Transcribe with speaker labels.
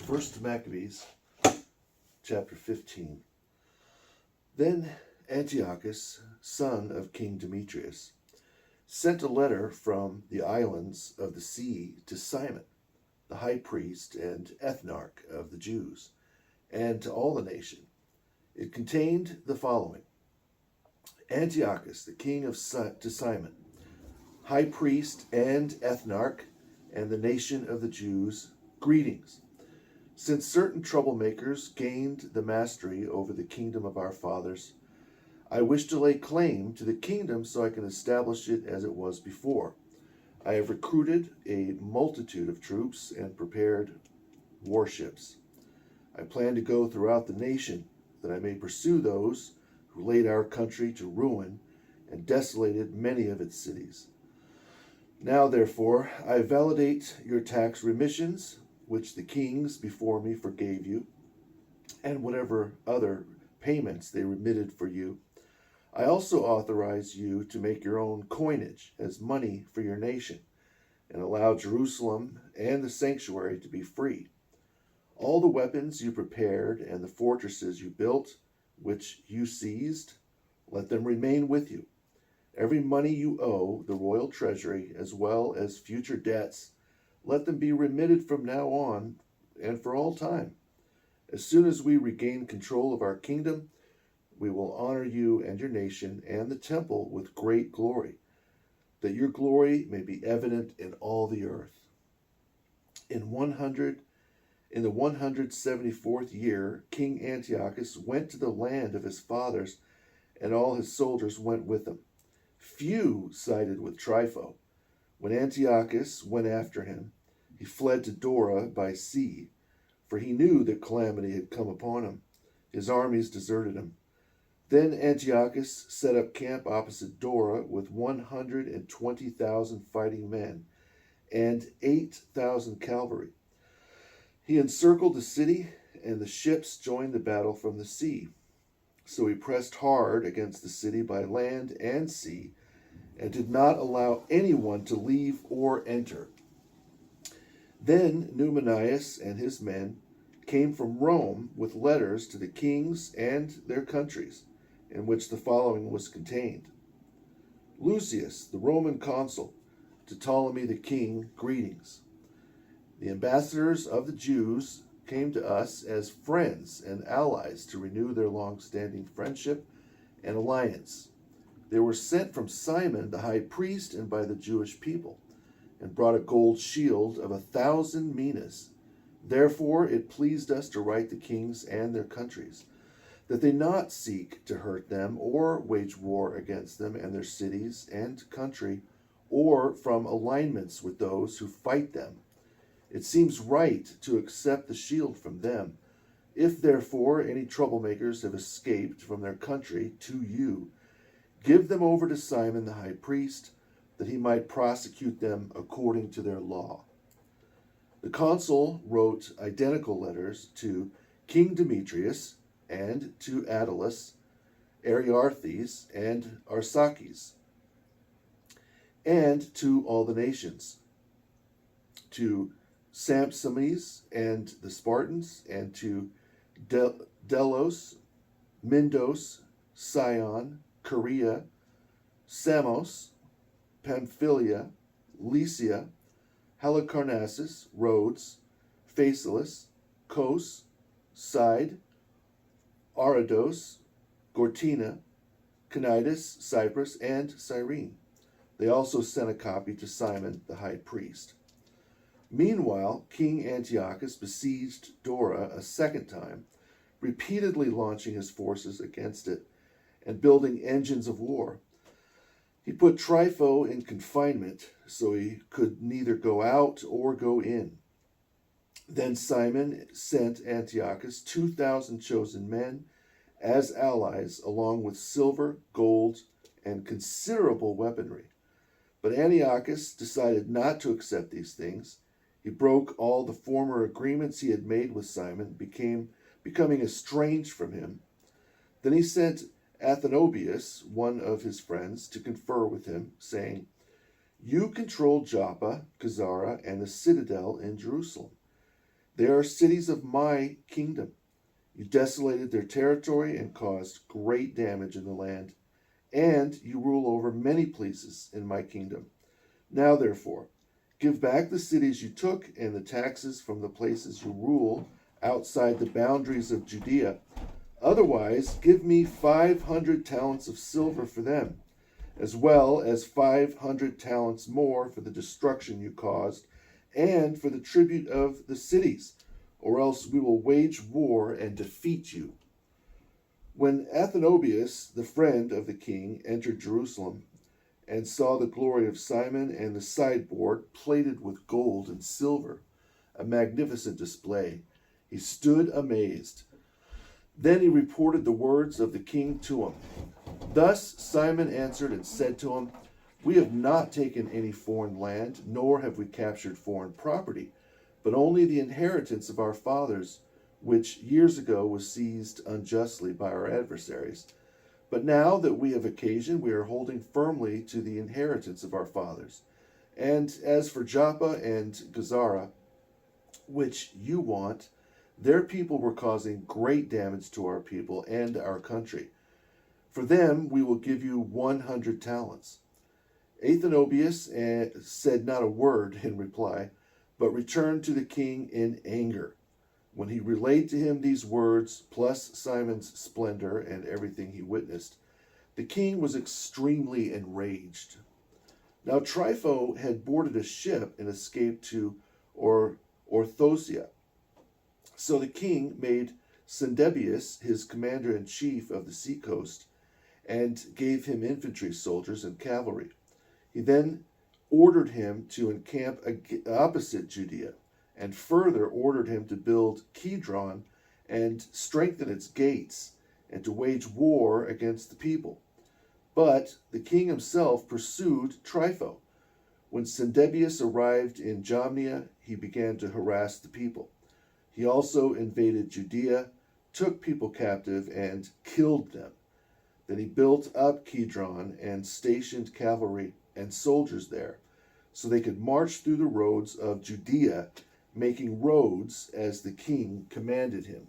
Speaker 1: First Maccabees, chapter 15. Then Antiochus, son of King Demetrius, sent a letter from the islands of the sea to Simon, the high priest and ethnarch of the Jews, and to all the nation. It contained the following: Antiochus, the king to Simon, high priest and ethnarch, and the nation of the Jews, greetings. Since certain troublemakers gained the mastery over the kingdom of our fathers, I wish to lay claim to the kingdom so I can establish it as it was before. I have recruited a multitude of troops and prepared warships. I plan to go throughout the nation, that I may pursue those who laid our country to ruin and desolated many of its cities. Now, therefore, I validate your tax remissions, which the kings before me forgave you, and whatever other payments they remitted for you. I also authorize you to make your own coinage as money for your nation, and allow Jerusalem and the sanctuary to be free. All the weapons you prepared and the fortresses you built, which you seized, let them remain with you. Every money you owe the royal treasury, as well as future debts, let them be remitted from now on and for all time. As soon as we regain control of our kingdom, we will honor you and your nation and the temple with great glory, that your glory may be evident in all the earth. In the 174th year, King Antiochus went to the land of his fathers, and all his soldiers went with him. Few sided with Trypho. When Antiochus went after him, he fled to Dora by sea, for he knew that calamity had come upon him. His armies deserted him. Then Antiochus set up camp opposite Dora with 120,000 fighting men and 8,000 cavalry. He encircled the city, and the ships joined the battle from the sea. So he pressed hard against the city by land and sea, and did not allow anyone to leave or enter. Then Numanius and his men came from Rome with letters to the kings and their countries, in which the following was contained: Lucius, the Roman consul, to Ptolemy the king, greetings. The ambassadors of the Jews came to us as friends and allies to renew their long-standing friendship and alliance. They were sent from Simon the high priest and by the Jewish people, and brought a gold shield of 1,000 minas. Therefore it pleased us to write the kings and their countries, that they not seek to hurt them or wage war against them and their cities and country, or from alignments with those who fight them. It seems right to accept the shield from them. If therefore any troublemakers have escaped from their country to you, give them over to Simon the high priest, that he might prosecute them according to their law. The consul wrote identical letters to King Demetrius and to Attalus, Ariarthes, and Arsakes, and to all the nations, to Sampsames and the Spartans, and to Delos, Mindos, Sion, Caria, Samos, Pamphylia, Lycia, Halicarnassus, Rhodes, Phasaelis, Kos, Side, Arados, Gortina, Cnidus, Cyprus, and Cyrene. They also sent a copy to Simon the high priest. Meanwhile, King Antiochus besieged Dora a second time, repeatedly launching his forces against it and building engines of war. He put Trypho in confinement, so he could neither go out or go in. Then Simon sent Antiochus 2,000 chosen men as allies, along with silver, gold, and considerable weaponry. But Antiochus decided not to accept these things. He broke all the former agreements he had made with Simon, becoming estranged from him. Then he sent Athenobius, one of his friends, to confer with him, saying, You control Joppa, Caesarea, and the citadel in Jerusalem. They are cities of my kingdom. You desolated their territory and caused great damage in the land, and you rule over many places in my kingdom. Now, therefore, give back the cities you took and the taxes from the places you rule outside the boundaries of Judea. Otherwise, give me 500 talents of silver for them, as well as 500 talents more for the destruction you caused, and for the tribute of the cities, or else we will wage war and defeat you. When Athenobius, the friend of the king, entered Jerusalem and saw the glory of Simon and the sideboard plated with gold and silver, a magnificent display, he stood amazed. Then he reported the words of the king to him. Thus Simon answered and said to him, We have not taken any foreign land, nor have we captured foreign property, but only the inheritance of our fathers, which years ago was seized unjustly by our adversaries. But now that we have occasion, we are holding firmly to the inheritance of our fathers. And as for Joppa and Gazara, which you want, their people were causing great damage to our people and our country. For them we will give you 100 talents. Athenobius said not a word in reply, but returned to the king in anger. When he relayed to him these words, plus Simon's splendor and everything he witnessed, the king was extremely enraged. Now Trypho had boarded a ship and escaped to Orthosia. So the king made Sendebius his commander-in-chief of the seacoast, and gave him infantry soldiers and cavalry. He then ordered him to encamp opposite Judea, and further ordered him to build Kidron and strengthen its gates, and to wage war against the people. But the king himself pursued Trypho. When Sendebius arrived in Jamnia, he began to harass the people. He also invaded Judea, took people captive, and killed them. Then he built up Kidron and stationed cavalry and soldiers there, so they could march through the roads of Judea, making roads as the king commanded him.